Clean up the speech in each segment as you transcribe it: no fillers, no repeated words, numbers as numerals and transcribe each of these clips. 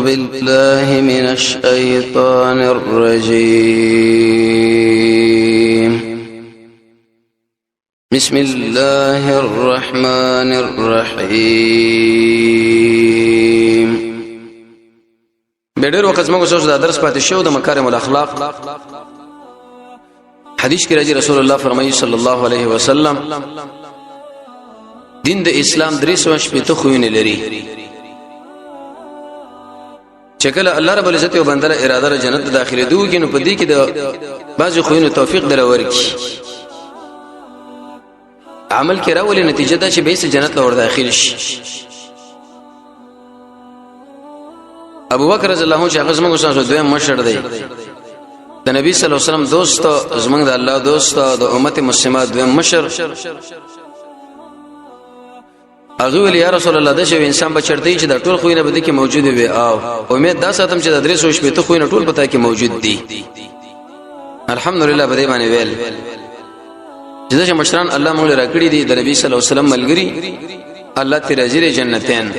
بالله من الشيطان الرجيم بسم الله الرحمن الرحيم بدر وقت موږ سوچ دا درس پاتې شو د مکارم الاخلاق حدیث کې راځي رسول الله فرمایي صلی الله علیه وسلم دین د اسلام درې سو شپته خوونه لري چکل الله رب العزت یو بندره اراده ر جنت داخله دوی نو په دې کې د بعض خوونه توفیق دلور کی عمل کې راولې نتیجه دا چې به سه جنت لور داخل شي ابو بکر رضی الله عنه چې هغه زموږ سره دویم مشر دی د نبی صلی الله علیه وسلم دوست زموږ د الله دوست د امت مسلمه دویم مشر هغه ویل یا رسول الله دا چې انسان بچړتي چې د ټول خوینه بده کې موجود وي او امید دا ساتم چې د درې سو شپته خوینه ټول پتا کې موجود دي الحمدلله بده باندې ویل چې مشران الله موږ راکړي دي د نبی صلی الله علیه وسلم ملګری الله ته راځي جنتین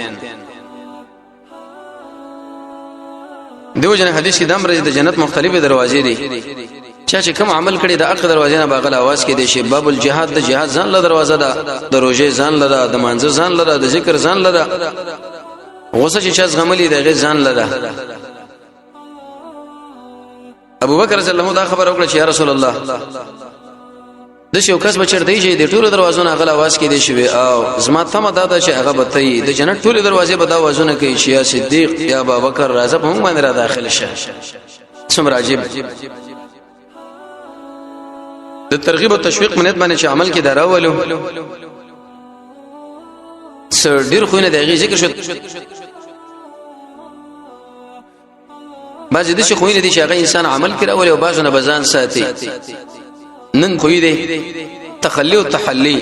دیو جن حدیث کې دم راځي د جنت مختلفه دروازې دي چې کوم عمل کړي د اخر دروازې نه باغله आवाज کې دي شی باب الجهاد د جهاد ځان له دروازه ده د روزه ځان لره د مانځ ځان لره د ذکر ځان لره غوسه چې چاز غملې د غي ځان لره ابو بکر رضی الله عنه دا خبر وکړه چې یا رسول الله د شیو کس بچړدی چې د ټولو دروازونو غل आवाज کې دي شوی او زما ته مداده چې هغه بتای د جنت ټولو دروازې به دا आवाजونه کوي چې یا صدیق یا ابوبکر راځه په موږ باندې را داخل شه څومره عجیب د ترغیب او تشویق منیت باندې چې عمل کې دراولو سر ډیر خوینه دغه ذکر شو بعضې د شي خوینه دي چې هغه انسان عمل کې راولي او بعضونه بزان ساتي نن خوې دي تخلی او تحلی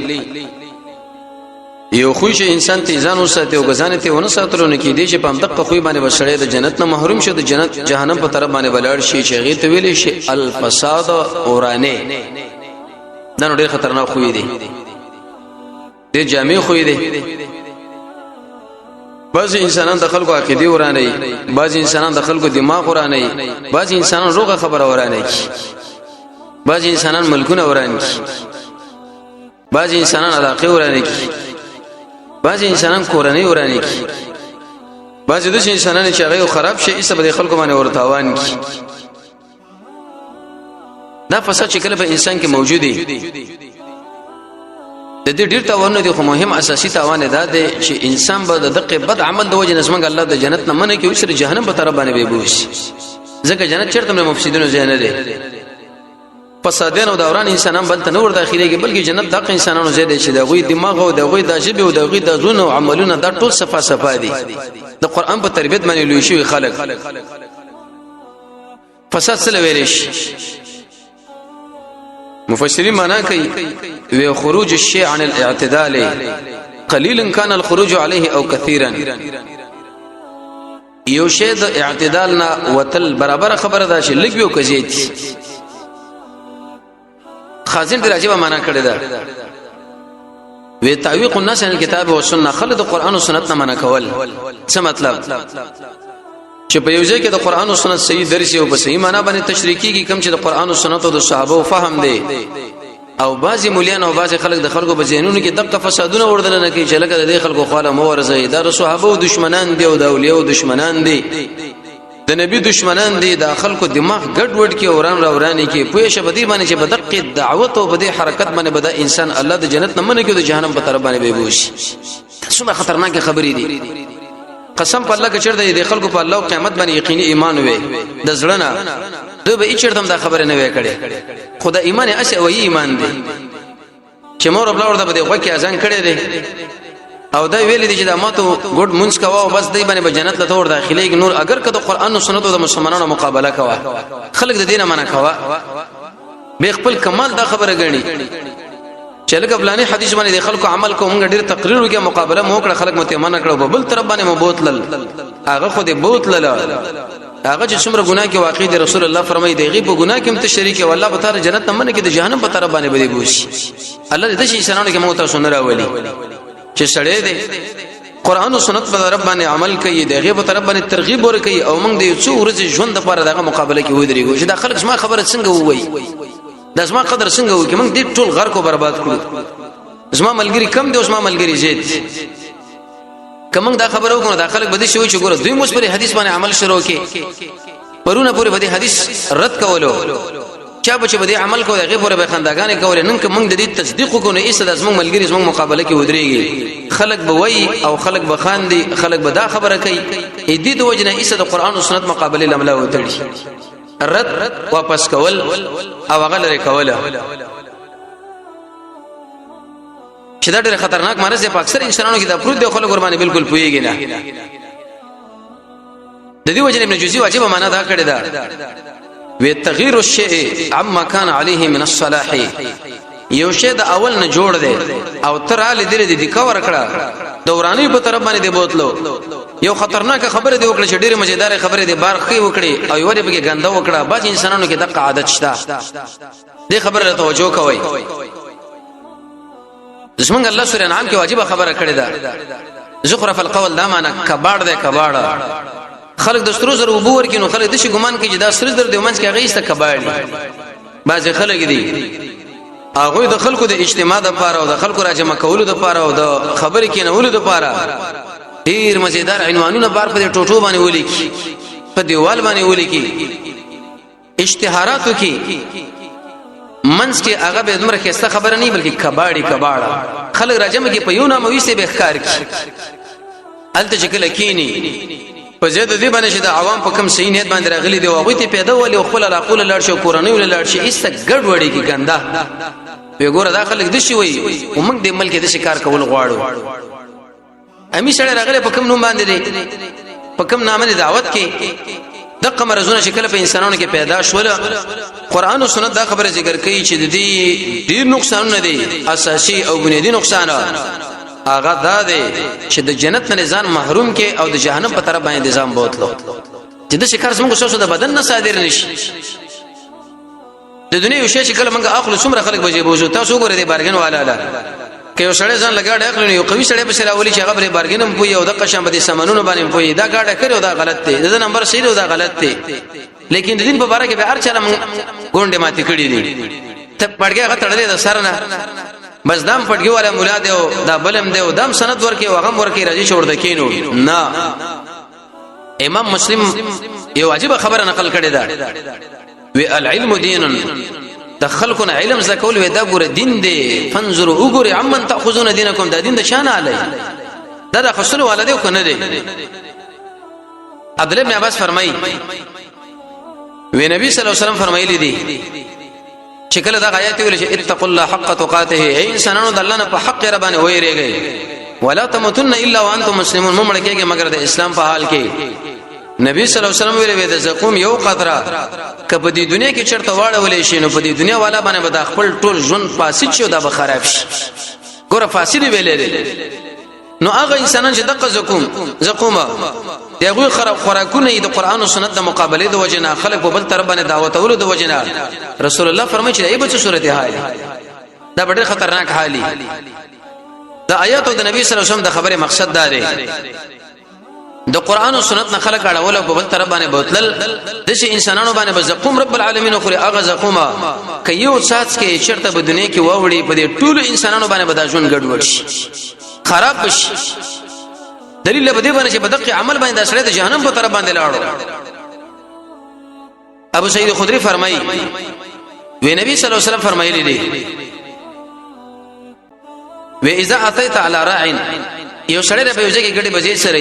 یو خوې چې انسان ته ځان وساتي او غزان ته ونه ساتلو نه کې دي چې په همدغه خوې باندې وسړې د جنت نه محروم شو د جنت جهنم په طرف باندې بلار شي چې غي ته ویلې شي الفساد اورانه دا نو ډېر خطرناک خوې دي د جامع خوې دي بعض انسانان د خلکو عقیده ورانه بعض انسانان د خلکو دماغ ورانه بعض انسانان روغه خبره ورانه بعض انسانان ملکونه وران کی بعض انسانان علاقه وران کی بعض انسانان کورنۍ وران کی بعض د انسانان چې هغه خراب شي ایسه به خلکو باندې ورتاوان کی دا فساد چې کله په انسان کې موجود دی د دې ډیر تاوان دی خو مهم اساسي تاوان دا دی چې انسان به د دقه بد عمل د وجه نسمنګ الله د جنت نه منه کې او سره جهنم په طرف باندې بيبوش ځکه جنت چیرته مفسدینو ځای نه دی فسادین او دوران انسانان بل ته نور داخليږي بلکې جنت دغه انسانانو زیاده شي دغه دماغ او دغه د ژبه او دغه د زونه او عملونه دا ټول صفه دي د قران په تربيت باندې لوي شي خلک فساد سره ویل شي مفسرین معنا کوي و خروج الشيء عن الاعتدال قليلا كان الخروج عليه او كثيرا یو شی د اعتدال نه وتل برابر خبره ده چې لګ یو کزیت خازن دراجه معنا کړی دا وی تعویق الناس عن الكتاب والسنه خلد قران او سنت نه معنا کول څه مطلب چې په یو ځای کې د قران او سنت صحیح درس او په صحیح معنا باندې تشریح کیږي کوم چې د قران او سنت او د صحابه او فهم دی او بعضی مولیان او بعضی خلک د خلکو په ذهنونو کې دغه فسادونه وردل نه کوي چې لکه د خلکو خاله مو ورزي د صحابه او دشمنان دی او د اولیاء او دشمنان دی د نبی دشمنان دي د خلکو دماغ ګډوډ کې اوران راوراني کې پوهه شبدي باندې چې بدقه دعوت او بده حرکت باندې بده انسان الله د جنت نه منې کې د جهنم په طرف باندې بيبوش څومره خطرناک خبرې دي قسم په الله کې چرته د خلکو په الله او قیامت باندې یقیني ایمان وي د زړه نه دوی به چرته دا خبره نه وې کړي خدا ایمان اسه او ایمان دي چې مور خپل ورته بده خو کې اذان کړي دي او دا ویل دي چې دا ماتو ګډ مونږ کوا او بس دای باندې جنت له تور داخلي نور اگر کده قران او سنت او د مسلمانانو مقابله کوا خلق د دینه معنا کوا به خپل کمال دا خبره غني چې لکه فلاني حدیث باندې د خلکو عمل کوم ډیر تقریر وکي مقابله مو کړ خلق متمنه کړو بل طرف باندې مو بوتل هغه خو دې بوتل هغه چې څومره ګناه کې واقع دي رسول الله فرمایي دی غیب ګناه کې مت شریک او الله تعالی جنت نه منه کې د جهنم په طرف باندې بده بوشي الله دې شي انسانانو کې موت او سن راولي چې سړی دی قران او سنت په رب باندې عمل کوي د غیب په رب باندې ترغیب ورکوي او موږ د څو ورځې ژوند لپاره دغه مقابله کې ودرېږو چې دا خلک زما خبره څنګه وایي دا زما قدر څنګه وایي موږ دې ټول غر کو برباد کړو زما ملګری کم دی زما ملګری زیات کوم دا خبره وکړه دا خلک بده شوی چې ګوره دوی موږ پر حدیث باندې عمل شروع کړي پرونه پورې بده حدیث رد کولو چا به چې بده عمل کوي هغه پورې به خنداګانې کول نن کوم د دې تصدیق کو نه ایسه د زموږ ملګری زموږ مقابله کې ودرېږي خلک به وای او خلک به خاندي خلک به دا خبره کوي دې د وجنه ایسه د قران او سنت مقابله لملا وتړي رد واپس کول او هغه لري کوله چې دا ډېر خطرناک مرض دی په اکثر انسانانو کې دا پروت دی خلک قرباني بالکل پويږي نه د دې وجنه ابن جوزی واجب معنا دا کړی دا و تغییر الشیء عما كان عليه من الصلاح یو شی د اول نه جوړ دی او تر ال دې دې کور کړه دورانی په طرف باندې دی بوتلو یو خطرناک خبره دی وکړه چې ډېر مزیدار خبره دی بارخي وکړي او یو دې به ګنده وکړه باج انسانانو کې دغه عادت شته دې خبره ته توجه کوئ زمونږ الله سورہ انعام کې واجب خبره کړې ده زخرف القول دا معنا کباړ ده کباړ خلک د سترو زر وبور کې نو خلک د شي ګمان کې چې دا سر در دی ومنځ کې هغه ایسته کباړ بعض خلک دي هغه د خلکو د اجتماع د پاره او د خلکو راجمع کولو د پاره او د خبرې کې نولو د پاره ډیر مزیدار عنوانونه بار په ټوټو باندې ولیکي په دیوال باندې ولیکي اشتهاراتو کې منس کې هغه به دمر خسته خبره نه بلکې کباړي کباړه خلک راجمه کې په یو نامه وېسته به ښکار کی الته شکل کینی په زید دې باندې چې د عوام په کم صحیح نیت باندې راغلي دی او ته پیدا ولي او خپل عقول لړ شو قرآني ول لړ شي ایسته ګډ وړي کې ګنده په ګوره دا خلک د شي وي او موږ د ملک د شکار کول غواړو امي سره راغلي په کم نوم باندې دي په کم نامه دعوت کې دغه مرزونه شکل په انسانانو کې پیدا شول قرآن او سنت دا خبره ذکر کوي چې د دې ډیر نقصان نه دي اساسي او بنیادی نقصان اغه دا دی چې د جنت نه ځان محروم کې او د جهنم په طرف باندې نظام بوتلو چې د شکر څنګه شوسو د بدن نه صادر نشي د دنیا یو شی چې کله موږ اخلو څومره خلک بجې بوزو تاسو ګورئ د بارګن والا لا که یو سړی ځان لګاډ اخلو یو قوي سړی په سراولي چې هغه بر بارګنم پوي او د قشم په سامانونو باندې پوي دا گاډه کړو دا غلط دی دا نمبر صحیح دی دا غلط دی لیکن د دین په باره کې به هر چا ګونډه ماتي کړی دي ته پړګه هغه تړلې د سر نه بس دام پټګي والا مولا دی او دا بلم دی او دام سند ورکي او غم ورکي راځي شور د کینو نه امام مسلم یو واجب خبره نقل کړی دا وی العلم دین د خلقنا علم زکول وی دا ګور دین دی فنظروا وګوري عمن تاخذون دینکم دا دین د شان علی دا د خسر والده کنه دی عبد الله بن عباس فرمای وی نبی صلی الله علیه وسلم فرمایلی دی چې کله دا آیات ویل چې اتقوا الله حق تقاته ای انسانانو د الله نه په حق ربانه ویریږي ولا تموتن الا وانتم مسلمون ممړ کېږي مگر د اسلام په حال کې نبی صلی الله علیه وسلم ویل د زقوم یو قطره کله د دنیا کې چرته واړولې شي نو په دې دنیا والا باندې به د خپل ټول ژوند فاسد شو دا به خراب شي ګوره فاسد ویلې نو هغه انسانان چې دغه زقومه دغه خوراکونه د قران او سنت د مقابله د وجنه خلق په بل طرف باندې دعوت اول د وجنه رسول الله فرمایي چې ایبه صورت حال دا ډېر خطرناک حالي دا آیات د نبی صلی الله علیه وسلم د خبره مقصد دا دی د قران او سنت نه خلق اړول په بل طرف باندې بوتل د شي انسانانو باندې بزقوم رب العالمین خو هغه زقومه کيو سات کې چرته په دنیا کې ووري په دې ټول انسانانو باندې بداجون ګډوډ شي خراب بشي دلیل به دې باندې چې بدقه عمل باندې اسره د جهنم په طرف باندې لاړو ابو سعید خدری فرمایي وی نبی صلی الله علیه وسلم فرمایلی دی و اذا اتيت على راع یو سړی په یوځای کې ګډي بځې سره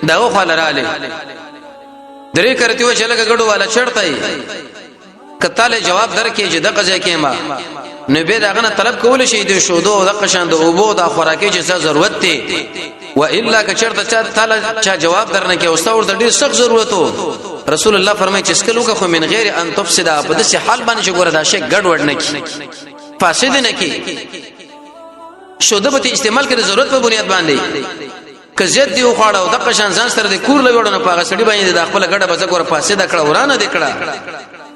دا خو خلراله درې کرتی و چې لګ ګډو والا چړتای کتاله جواب درکې چې دغه ځای کې ما نبی داغه طلب کول شي د شودو د قشان د اوبو د خوراکي چې څه ضرورت دی و الا که چرته تعالی چا جواب درنه کې اوستور د ډیر سخت ضرورت رسول الله فرمایي چې اسکلو که خو من غیر ان تفسد په دې حال باندې چې ګوره دا شی ګډ وډ نه کی فاسد نه کی شوده به استعمال کړي ضرورت په بنیاد باندې که زید دی خوړه او د قشان ځان سره د کور لوړ نه پاغه سړي باندې د خپل ګډه بځ ګوره فاسد کړه ورانه دې کړه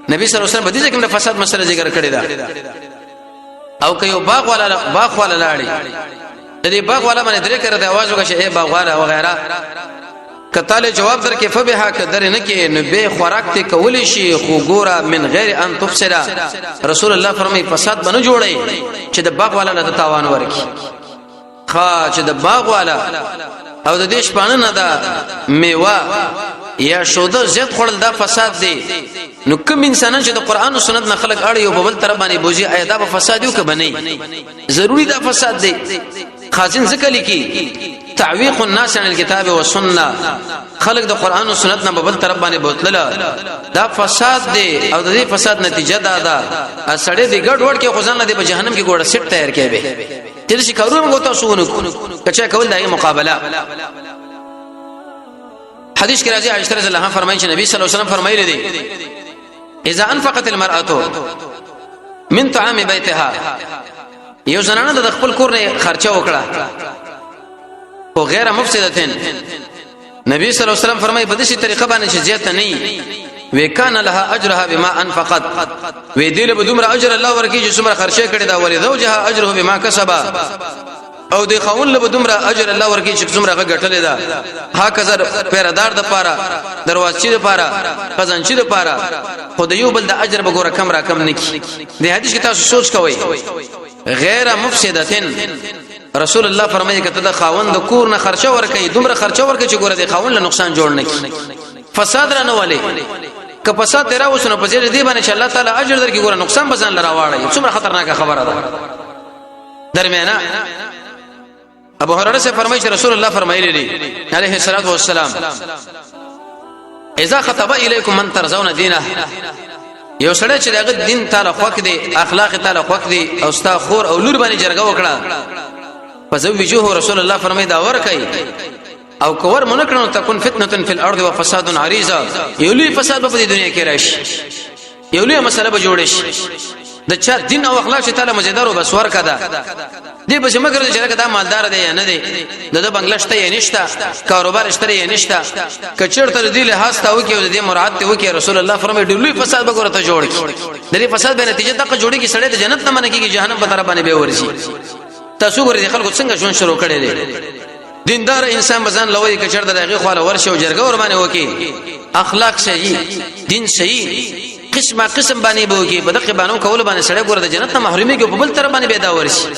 نبی صلی الله علیه وسلم بدیږي کوم فساد مسله ذکر کړی دا او که یو باغ والا لاړی د دې باغ والا باندې درې کړه د आवाज وکړي اے باغ والا وغیرہ کتاله جواب درکې فبها کدر نه کې نو به خوراک ته کول شي خو ګوره من غیر ان تفسد رسول الله فرمایي فساد بنو جوړي چې د باغ والا له تاوان ورکی خا چې د باغ والا او د دې شپانه نه دا میوه یا شوده زیات خړل دا فساد دی نو کوم انسانان چې د قران او سنت نه خلق اړ یو په بل تر باندې بوزي ایدا په فساد یو کبني ضروری دا فساد دی خازن ذکر لیکي تعویق الناس عن الكتاب والسنه خلق د قران او سنت نه په بل تر باندې بوتله دا فساد دی او د دې فساد نتیجه دا سړی دی ګډ وډ کې خزانه دی په جهنم کې ګوړه سټ تیار کړي به تیر شي کارونه غوته سونه کچا کول دغه مقابله حدیث کې راځي عائشہ رضی الله عنها فرمایي چې نبی صلی الله علیه وسلم فرمایلی دي اذا انفقت المرأه من طعام بيتها یو زنانه د خپل کور نه خرچه وکړه او غیر مفسدتين نبی صلی الله علیه وسلم فرمایي په دې طریقه باندې چې زیات نه وکانه لها اجرها بما انفقت و دې له دومره اجر الله ورکی چې څومره خرچه کړي دا ولې زوجها اجره بما کسب او د خاون له دومره اجر الله ورکی چې څومره غټلې ده هاکذا پیردار د پاره دروازچی د پاره خزانچی د پاره خو د یو بل د اجر به ګوره کم را کم نکی د حدیث کې تاسو سوچ کوئ غیر مفسدتين رسول الله فرمایي کته د خاون د کور نه خرچه ورکي دومره خرچه ورکي چې ګوره د خاون له نقصان جوړ نکی فساد را نه والي که فساد تیرا وسنه په دې باندې چې الله تعالی اجر درکې ګوره نقصان بزن لرا واړی څومره خطرناک خبره ده درمیانه ابو هريره سے فرمایي چې رسول الله فرمایلی دي عليه الصلاه والسلام اذا خطب اليكم من ترضون دينه یو سړی چې دغه دین تعالی خوښ دي اخلاق تعالی خوښ دي او ستا خور او لور باندې جرګه وکړه فزوجوه رسول الله فرمایي دا ور کوي او کور منکرن تكون فتنه في الارض وفساد عريض یولي فساد په دې دنیا کې راشي یولي مسله به جوړ شي د چا دین او اخلاق چې تعالی مزیدار او بسور کده دی به مگر چې دا مالدار دی یا نه دی د بنگلاشته یې نشته کاروبار شته یې نشته کچړ تر دې له هاسته او کې د مراد ته وکي رسول الله فرمایي ډلوي فساد به ګورته جوړ کی د دې فساد به نتیجه دغه جوړي کی سړی د جنت نه منګي کی جهنم په طرف باندې به ورشي تاسو ګورئ خلکو څنګه ژوند شروع کړي دي دیندار انسان بزن لوي کچړ دغه خواله ورشه او جرګه ور باندې وکي اخلاق صحیح دین صحیح قسمه قسم باندې بوږي په دغه باندې کول باندې سړی ګور د جنت نه محرومي کې په بل طرف باندې پیدا ورشي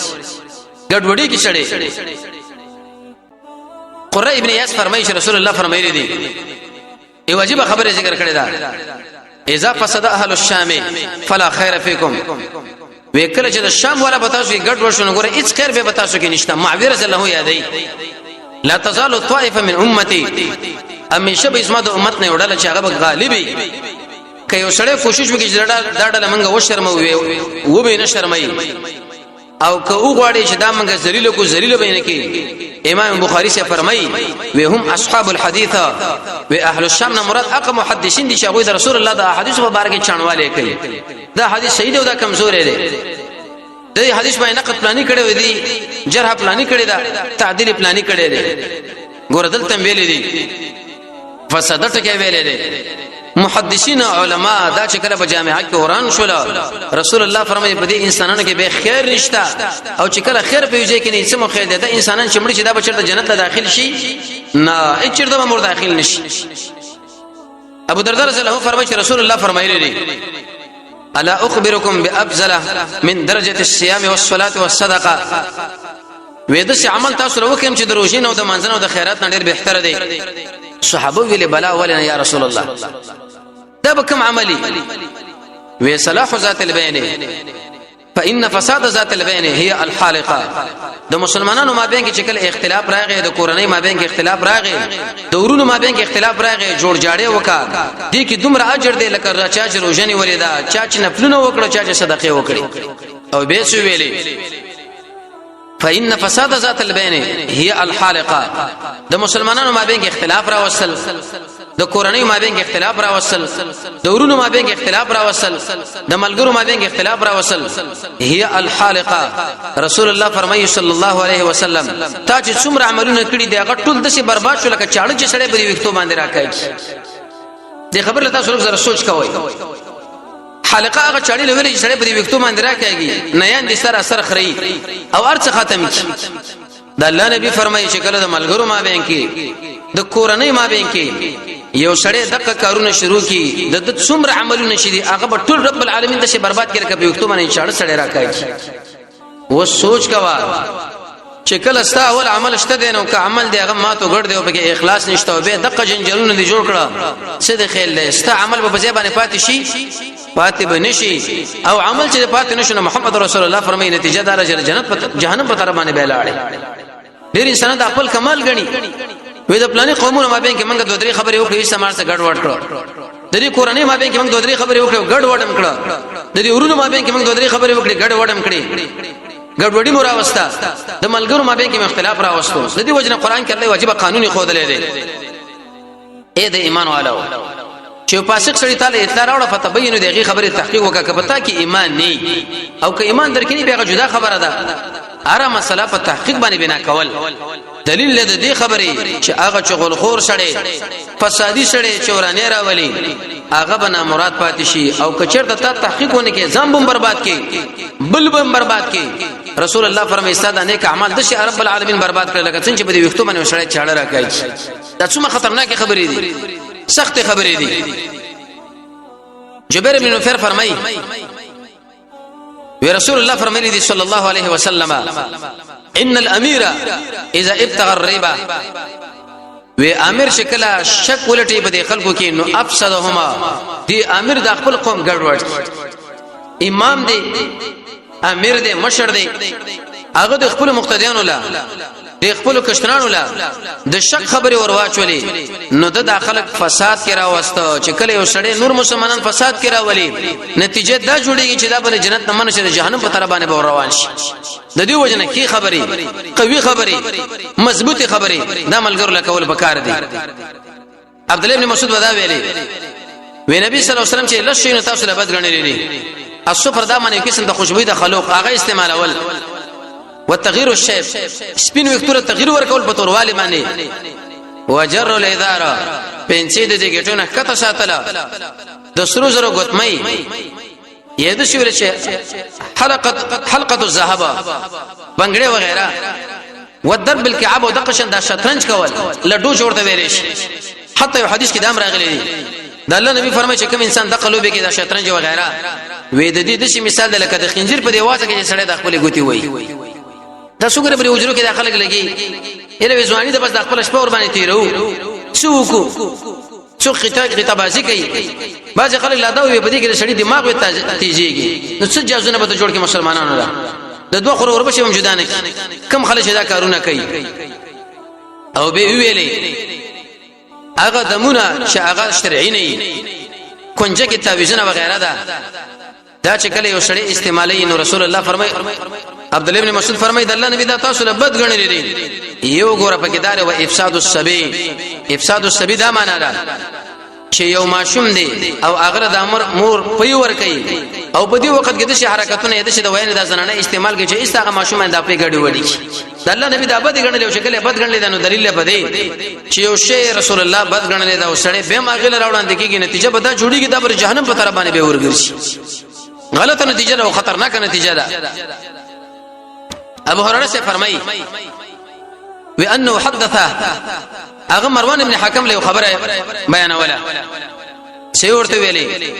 ګډوډي کې سړی قره ابن یاس فرمایي چې رسول الله فرمایلی دي ای واجب خبره ذکر کړی دا اذا فسد اهل الشام فلا خير فيكم وکله چې د شام والا بتاسو ګډ ورشنه ګوره هیڅ خیر به بتاسو کې نشته معاویه رضی الله یادای لا تزال طائفه من امتي همیشه به اسمه د امت نه وړل چې هغه غالبي که یو سړی کوشش وکړي چې دا ډله منګه و شرم و به نه شرمای او که وګړي چې دا منګه ذلیل کو ذلیل بینه کې امام بخاری سے فرمایي و هم اصحاب الحديث و اهل الشام نه مراد اق محدثین دي چې هغه رسول الله د احادیث مبارکه چانواله کوي دا حدیث صحیح دی او دا کمزور دی د حدیث باندې نقد پلاني کړي وي دي جرح پلاني کړي دا تعدیل پلاني کړي دي ګوردل تم ویلې دي فسادت کې ویلې دي محدثین علما دا چې کله په جامعات کې قرآن شول رسول الله فرمایي په دې انسانانو کې به خیر نشته او چې کله خیر په یوځای کې نه سمو خیر ده انسانان چې مړي چې دا بچر د جنت ته داخل شي نه اچر د مور داخل نشي ابو درداء رضی الله عنه فرمایي چې رسول الله فرمایلی دي الا اخبركم بافضل من درجه الصيام والصلاه والصدقه وېد سي عمل تاسو وکم چې د روزین او د منځنو او د خیرات نه ډېر بهتر دی صحابه ویل بلا ولنا یا رسول الله دا بكم عملي وصلاح ذات البين فان فساد ذات البين هي الحالقه د مسلمانانو مابین کې چې کله اختلاف راغی د کورنۍ مابین کې اختلاف راغی د ورونو مابین کې اختلاف راغی جوړ جاړې وکا دي کې دومره اجر دی لکه راچا چې روزنی ولیدا چا چې نفلونه وکړو چا چې صدقه وکړي او به سو ویلي فإن فساد ذات البين هي الحالقه د مسلمانانو مابین کې اختلاف را وصل د کورنۍ مابین کې اختلاف را وصل د ورونو مابین کې اختلاف را وصل د ملګرو مابین کې اختلاف را وصل هي الحالقه رسول الله فرمایي صلی الله علیه وسلم تا چې څومره عملونه کړی دی هغه ټول د سي برباد شو لکه چاړه چې سړی په وختو باندې راکای دي خبر لته څو زره سوچ کوی حلقه هغه چاړي لوري چې سړی په وختو باندې راکایږي نه یان دي سر اثر خري او ارڅ ختم کی د الله نبی فرمایي چې کله د ملګرو مابین کې د کورنۍ مابین کې یو سړی دغه کارونه شروع کی د څومره عملونه شدي هغه به ټول رب العالمین د شي برباد کړي کبه وختو باندې چاړه سړی راکایي و سوچ کوا چې کله ستا اول عمل شته دینو که عمل دی هغه ماتو ګړ دی او به اخلاص نشته او به دغه جنجالونه دی جوړ کړه څه د خیال دی ستا عمل به ځای باندې پاتې شي پاتې بنشي او عمل چې پاتې نشونه محمد رسول الله فرمایي نتیجه دار جنت جهنم په طرف باندې بیلاړي ډیر انسان د خپل کمال غني وې د پلانې قومونو مابین کې موږ دوه درې خبرې وکړې سمار سره ګډ وډ کړو د دې کورنۍ مابین کې موږ دوه درې خبرې وکړو ګډ وډم کړو د دې ورونو مابین کې موږ دوه درې خبرې وکړې ګډ وډم کړې ګډ وډي مور اوستا د ملګرو مابین کې اختلاف را وستو د دې وجنه قران کې الله واجب قانوني خو دلې دي اې د ایمان والو چې فاسق سړی تعالی اطلاع راوړه فتبینو دغه خبره تحقیق وکړه پتا کې ایمان نه او که ایمان درکې به جدا خبره ده اره مسله په تحقیق باندې بنا کول دلیل له دې خبرې چې هغه چغل خور سړی فسادي سړی چورانه راولي هغه بنا مراد پاتې شي او کچرته تا تحقیق ونه کې ځم برباد کې بل بم برباد کې رسول الله فرمایي ستاسو نیک اعمال د شي رب العالمین برباد کړل لکه څنګه چې په دې وختو باندې سړی چاړه راکایي دا څومره خطرناک خبرې دي سخت خبرې دي جبیر بن نفیر فرمایي ورسول الله فرمایلی دي صلی الله علیه وسلم ان الامیر اذا ابتغى الربا و امیر شکل شک ولټي په خلکو کې نو افسدهما دی امیر د خپل قوم ګډوډ امام دی امیر دی مشر دی هغه د خپل مقتدیانو لا د خپل کشترانو لا د شک خبره ورواچولې نو د داخله فساد کې راوسته چې کله یو سړی نور مسلمانان فساد کې راولي نتیجه دا جوړیږي چې دا بل جنت نه منشه د جهنم په طرف باندې به روان شي د دې وجنه کې خبري قوي خبري مضبوطي خبري دا ملګرو لکول بکار دي عبد الله بن مسعود ودا ویلي وی نبی صلی الله علیه وسلم چې لشین تاسو له بد غنلې دي الصفر دا معنی قسم د خوشبوئی د خلوق هغه استعمال اول وتغيير الشيب سپین وکتور تغییر ورکول په تورواله باندې وجر الاداره پنځه د دې ګټونه کته ساتله د سرو زرو غتمای یده شوره چې حلقه الذهب بنگړې وغیرہ والضرب بالكعب او دقشن د شطرنج کول لډو جوړته ویریش حتی یو حدیث کې دام راغلی دی د الله نبی فرمایي چې کوم انسان د قلوب کې د شطرنج وغیرہ وې د دې د شي مثال د لکه د خنجر په دیوازه کې سړی د خپل ګوتی وای دا څنګه په وجرو کې داخله لګي اله وزوانی د بس د خپل شپه ور باندې تیرو څوک خطابازي کوي بعض خلک لا دا وي په دې کې سړی دماغ وي تیزيږي نو څه جازونه به جوړ کې مسلمانانو را د دوه خور وربشي هم جدا نه کم خلک دا کارونه کوي او به ویلې هغه دمونه چې هغه شرعي نه کنجه کې تعویذونه وغیرہ دا چې کله یو سړی استعمالي نو رسول الله فرمای عبد الله بن مسعود فرمای د الله نبی دا تاسو له بد غنلې دي یو ګوره پکې دار او افساد السبي دا معنا ده چې یو ماشوم دی او هغه د امر مور پي ور کوي او په دې وخت کې د شي حرکتونه د شي د وینې د زنانه استعمال کې چې ایستغه ماشوم د په غړي وړي د الله نبی دا بد غنلې او شکل بد غنلې دا نو دلیل په دی چې یو شی رسول الله بد غنلې دا او سړی به ماغله راوړاندې کېږي نتیجه به دا جوړیږي د بر جهنم په طرف باندې به ورګرشي غلطه نتیجه او خطرناک نتیجه ده ابو هريره سے فرمایي وانه حدث اغه مروان ابن حکم له خبره بیان ولا سی ورته ویلي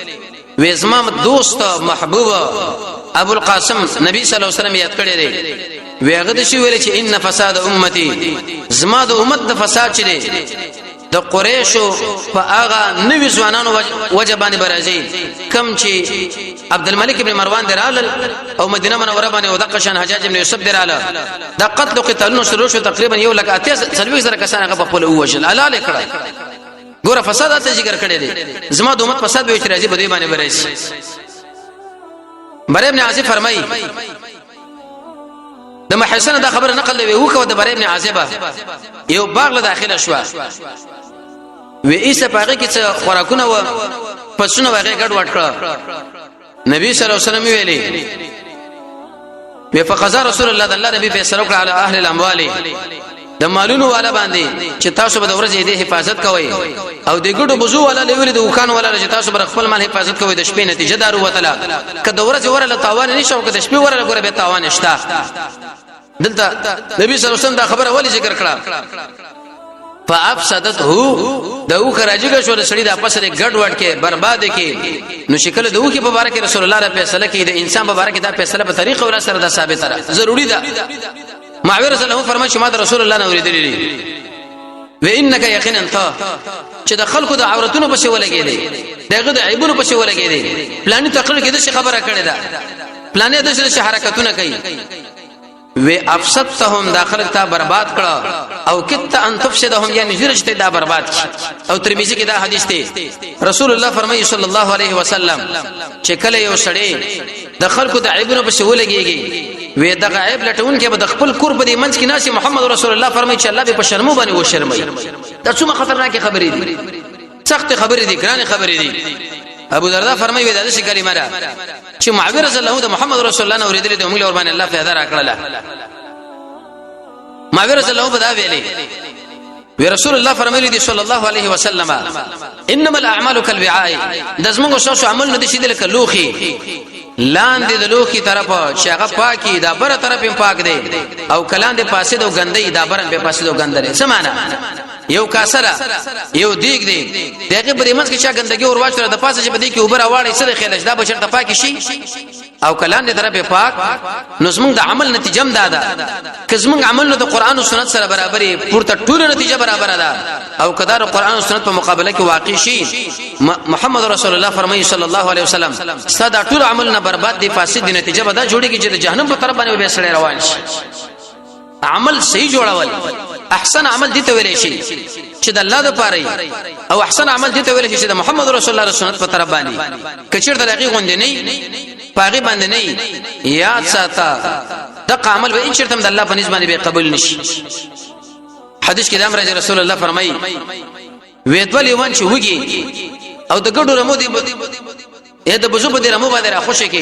وزمام دوست محبوب ابو القاسم نبی صلی الله علیه وسلم یاد کړی دی ویغه د شی ویل چې ان فساد امتی زما د امت د فساد چي د قریشو په هغه نوې ځوانانو وجبانی برازي کم چې عبد الملک ابن مروان درال او مدینه منوره باندې او د قشان حجاج ابن یوسف دراله د قتل قتالونو شروع شو تقریبا یو لک اته سلوي سره کسان هغه په خپل وجل الاله کړه ګوره فسادات ذکر کړی دي زما د امت فساد به اعتراضي بده باندې برازي بره ابن عاصم فرمایي د محسن دا خبر نقل وی وکړه د بره ابن عازبه یو باغ له داخله شو وی ایسه پاګه کې څه خوراکونه و پسونه وغه ګډ وټ کړ نبی صلی الله علیه وسلم ویلي وی فقزا رسول الله الله نبی په سره کړه علی اهل الاموال د مالونو والا باندې چې تاسو به د ورځې د حفاظت کوئ او د ګډو بزو والا لویل د وکان والا چې تاسو به خپل مال حفاظت کوئ د شپې نتیجه دارو وتلا کله ورځ ورله تاوان نشو کده شپې ورله ګره به تاوان نشتا دلته نبی صلی الله علیه وسلم دا خبره ولی ذکر کړه فافسدته دو خراجګه شو د سړی د اپس سره ګډ وډ کې برباد کې نو شکل دو کې مبارک رسول الله را فیصله کې د انسان مبارک دا فیصله په طریقه ور سره دا ثابت را ضروری ده معاویه رسول الله فرمایي چې ما د رسول الله نو ورېدلې و انک یقینا انت چې د خلکو د عورتونو په څیر ولګېدې دغه د عیبونو په څیر ولګېدې پلاني تقریر کې د څه خبره کړې ده پلاني د څه حرکتونه کوي و افسدتهم داخل ته برباد کړه او کت ان تفسدهم یعنی جرشته دا برباد او ترمذی کې دا حدیث دی رسول الله فرمایي صلی الله علیه وسلم چې کله یو سړی د خلکو د عیبونو په څیر ولګېږي و دغه عیب لټون کې به د خپل قرب دی منځ کې ناس محمد رسول الله فرمایي چې الله به په شرمو باندې و شرمای دا څومره خطرناکه خبرې دي سخت خبرې دي ګران خبرې دي ابو دردا فرمایي دا څه کلمه ده چې معاویه رضی الله عنه محمد رسول الله نو ورېدل د موږ ور باندې الله فایده راکړه معاویه رضی الله عنه بدا ویلي وی رسول الله فرمایلی دی صلی الله علیه وسلم انما الاعمال كالوعاء دزمغه شو عمل نه دي شیدل کلوخي لاندې د لوخي طرف چې هغه پاکي دا بره طرف هم پاک دی او کلان دې پاسې دو غندې دا بره به پاسې دو غندره سمانا یو کاسره یو دیګ دی دغه په دې منځ کې چې ګندګي اور واچره د پاسه چې بده کې اوبر اواړې سره خلش دا بشر ته پاکي شي او کلان دې طرف پاک نو زمونږ د عمل نتیجه هم دادا که زمونږ عمل نو د قران او سنت سره برابرې پورته ټول نتیجه برابر ده او کدار قران او سنت په مقابله کې واقع شي محمد رسول الله فرمایي صلی الله علیه وسلم ساده ټول عمل نه برباد دي فاسد دي نتیجه به دا جوړيږي چې د جهنم په طرف باندې به سړی روان شي عمل صحیح جوړول احسن عمل دي ته ویل شي چې د الله لپاره او احسن عمل دي ته ویل شي چې د محمد رسول الله سنت په طرف باندې کچیر د لغي غوندې نه پاغي باندې نه یاد ساته دغه عمل به ان شرتم د الله په نسبت باندې به قبول نشي حدیث کې د امر رسول الله فرمایي وېدول یوان چې وږي او د ګډو رمو دي اې د بزو په دې رمو باندې را خوشي کې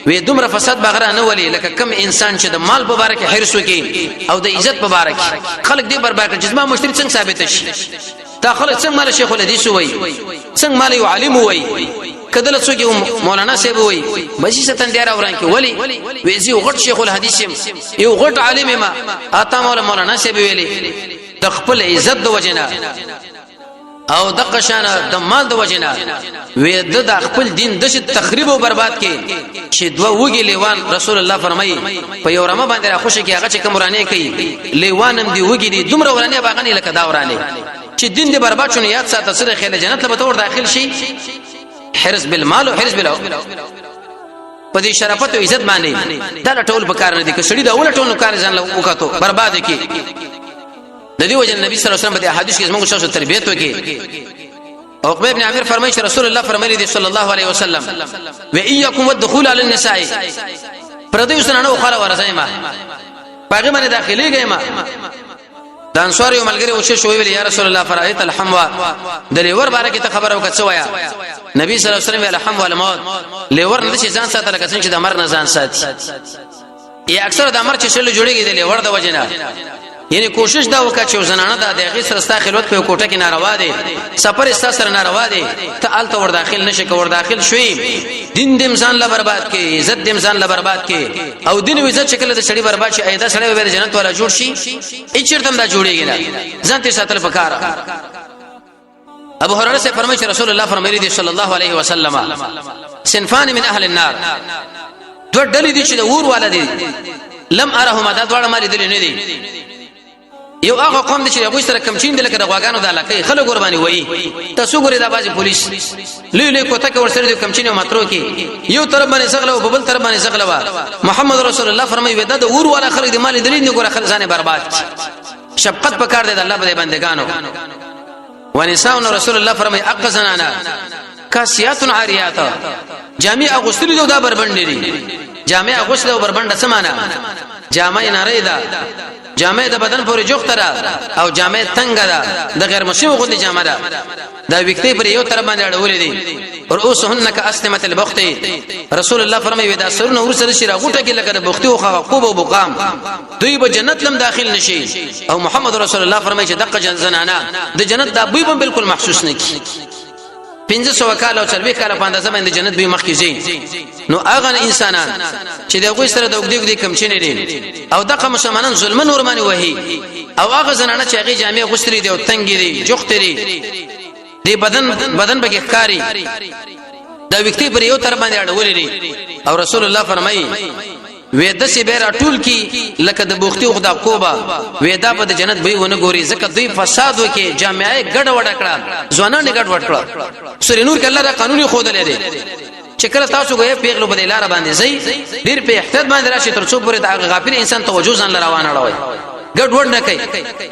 وې دومره فساد بغره نه ولي لکه کم انسان چې د مال په باره کې حرص وکي او د عزت په باره کې خلک دې برباد کړي چې ما مشتري څنګه ثابت شي دا خلک څنګه مال شیخ الحدیث وای څنګه مال یو عالم وای کدل څوک مولانا صاحب وای بشي ستن دی راوران کې ولی وې زی غټ شیخ الحدیث یو غټ عالم ما اتا مولانا صاحب ویلي د خپل عزت د وجنه او د قشان د مال د وجنه وې د خپل دین د تخریب او برباد کې چې دوه وګي لیوان رسول الله فرمایي په یو رمه باندې راخوشي کې هغه چې کومرانه کوي لیوانم دی وګي دي دومره ورانه باغنی لکه دا ورانه چې دین دې برباد شونه یاد ساته سره خیل جنت له بتور داخل شي حرص بالمال او حرص بلا په دې شرافت او عزت باندې دا ټول په کار نه دي که سړي دا ول ټول کار ځان له وکړو برباد کی د دې وجه نبی صلی الله علیه وسلم په حدیث کې موږ شاو تربیت وکي او عقبه ابن عامر فرمایي چې رسول الله فرمایلی دی صلی الله علیه وسلم و اياكم والدخول على النساء پردې وسنه خاله ورځي ما پاګه باندې داخلي گئے ما د انصار یو ملګری او شې شوی ویل یا رسول الله فرایت الحموا د لیور باره کې ته خبره وکړه ویا نبی صلی الله علیه وسلم الحموا الموت لیور نه شي ځان ساتل کسان چې د مر نه ځان ساتي یا اکثر د مر چې شل جوړیږي د لیور د وجنه یعنی کوشش دا وکړه چې زنانه د دغه سره ستا خلوت په کوټه کې ناروا دي سفر استا سره ناروا دي ته الته ور داخل نشي کو ور داخل شوي دین دې انسان لا برباد کې عزت دې انسان لا برباد کې او دین عزت شکل د سړي برباد شي ایدا سړي به جنت والا جوړ شي اچرتم دا جوړيږي نه ځان ته ساتل پکار ابو هريره سے فرمایي رسول الله فرمایلی دي صلی الله علیه وسلم صنفان من اهل النار دو ډلې دي چې د اور والا دي لم ارهما دا ډول مال دي نه دي یو هغه قوم دي چې هغه سره کمچین دي لکه د غواګانو د علاقې خلک قرباني وایي تاسو ګورئ دا بازي پولیس لوی کوته کې ورسره د کمچینو ماترو کې یو طرف باندې سغله او بل طرف باندې سغله محمد رسول الله فرمایي ودا د اور والا خلک د مال دي نه ګوره خلک ځانه برباد شفقت پکار دي د الله په بندگانو ونساء رسول الله فرمایي اقزنانا کاسیات عاریات جامع اغسل دو دا بربند دي جامع اغسل او بربند سمانا جامع نری دا جامع د بدن پورې جوختره او جامع تنگ ده د غیر مشو غوندي جامع ده دا وکټي پر یو طرف باندې اړولې دي رؤوسهن كاسنمه البخت رسول الله فرمایي ودا سرونه ورسره شي راغوټه کې لکه د بختي او خوب او بقام دوی به جنت لم داخل نشي او محمد رسول الله فرمایي چې دغه زنانه د جنت د بوی به بالکل محسوس نه کی 1500 کال او 40 کال په اندازه باندې جنت به مخ کې زی نو هغه انسانان چې دغه سره د وګړي کم چینه دي او دغه مسلمانان ظلم نور باندې وਹੀ او هغه زنانه چې هغه جامع غسري دي او تنګي دي جوختري دی بدن به ښکاری دا وکتی پر یو تر باندې اړولې دي او رسول الله فرمایي وېدا سی بیره ټول کی لکه د بوختي خدا کوبا وېدا په جنت به ونه ګوري ځکه دوی فساد وکي جامعه ګډ وډ کړه ځوانان ګډ وډ کړه سورې نور کله دا قانوني خود لري چې کله تاسو غوې پیغلو په لار باندې زی ډیر په احتیاط باندې راشي تر څو پورې دا غافل انسان توجه ځان روان اړوي ګډ وډ نه کوي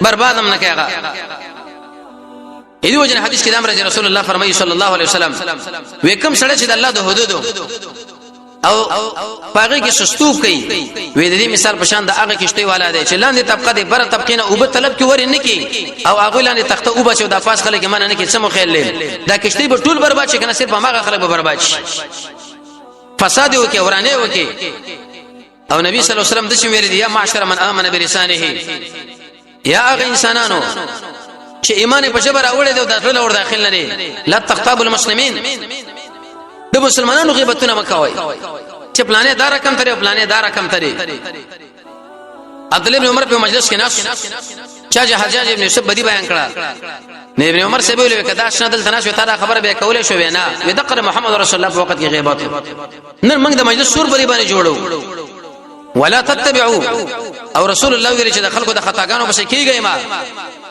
برباد هم نه کوي هغه ایدی وجه حدیث کې د امر رسول الله فرمایي صلی الله علیه وسلم وکم سره چې د الله د حدودو او پاغه کې سستوب کوي وې د دې مثال په شان د هغه کشته والا دی چې لاندې طبقه دی بر طبقه نه او به طلب کې ور نه کی او هغه لاندې تخته او بچو د فاس خلک منه نه کی سمو خیال لې دا کشته به ټول برباد شي کنه صرف هغه خلک به برباد شي فساد وکي ورانه وکي او نبی صلی الله علیه وسلم د شي ویل دی یا معاشر من امن بلسانه یا هغه انسانانو چې ایمان په جبر اوړې دی او ټول اور داخل نه دي لا تخطاب المسلمین د مسلمانانو غیبتونه مکوي چې پلانې دار رقم ترې پلانې دار رقم ترې عبد الله بن عمر په مجلس کې ناس چا حجاج ابن یوسف بدی بیان کړه نه ابن عمر سبه ویل کدا شندل تناش وتا خبر به کوله شو وینا ودقر محمد رسول الله په وخت کې غیبت نن موږ د مجلس سور بری باندې جوړو ولا تتبعوا او رسول الله ویل چې د خلکو د خطاګانو پسې کیږي ما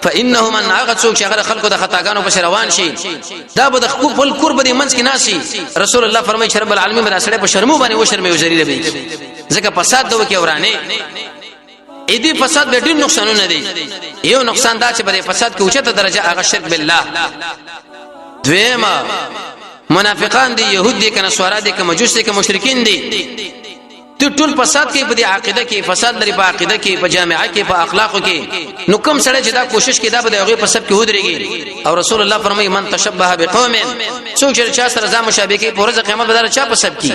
فانه من هغه څوک چې هغه خلکو د خطاګانو پسې روان شي دا به د خپل قرب دي منځ کې ناسي رسول الله فرمایي چې رب العالمین را سره په شرمو باندې و شرمې وزري ربي ځکه فساد دوه کې ورانه اې دې فساد به ډېر نقصانونه دي یو نقصان دا چې په فساد کې اوچته درجه هغه شرک بالله دویمه منافقان دي يهود دي کنه سوارا دي کنه مجوس دي کنه مشرکین دي ټول فساد کې په دې عقیده کې فساد لري په عقیده کې په جامعه کې په اخلاقو کې نو کوم سره چې دا کوشش کې دا به هغه په سب کې ودرېږي او رسول الله فرمایي من تشبه بقوم څوک چې چا سره ځان مشابه کې پرځ قیامت بدل چا په سب کې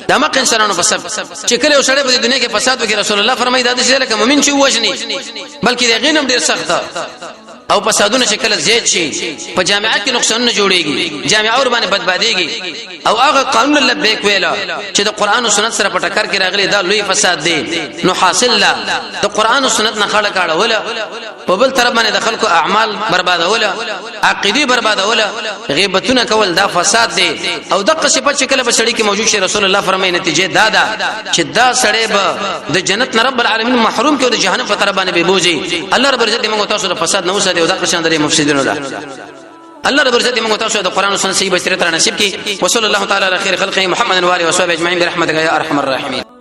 دا مکه انسانانو په سب چې کله وسړې په دنیا کې فساد وکړي رسول الله فرمایي دا چې لکه مؤمن چې وژني بلکې د غینم ډیر سخت او فسادونه شکل زیات شي په جامعه کې نقصان نه جوړيږي جامعه اور باندې بدباديږي او هغه قانون لبیک ویلا چې د قران او سنت سره په ټکر کې راغلي دا لوی فساد دی نو حاصل لا د قران او سنت نه خړه کاړه ولا په بل طرف باندې د خلکو اعمال بربادوله عقيدي بربادوله غیبتونه کول دا فساد دی او دغه صفات شکل په سړی کې موجود شي رسول الله فرمایي نتیجه دا ده چې دا سړی به د جنت نه رب العالمین محروم کې او د جهنم په طرف باندې به بوزي الله رب عزت موږ تاسو د فساد نه وساتي او دا قشان درې مفسدين ولا الله رب عزت موږ تاسو د قران او سنت صحیح بصیرت را نصیب کړي وصلی الله تعالی علی خیر خلقه محمد و علیه و صحبه اجمعین برحمتک یا ارحم الراحمین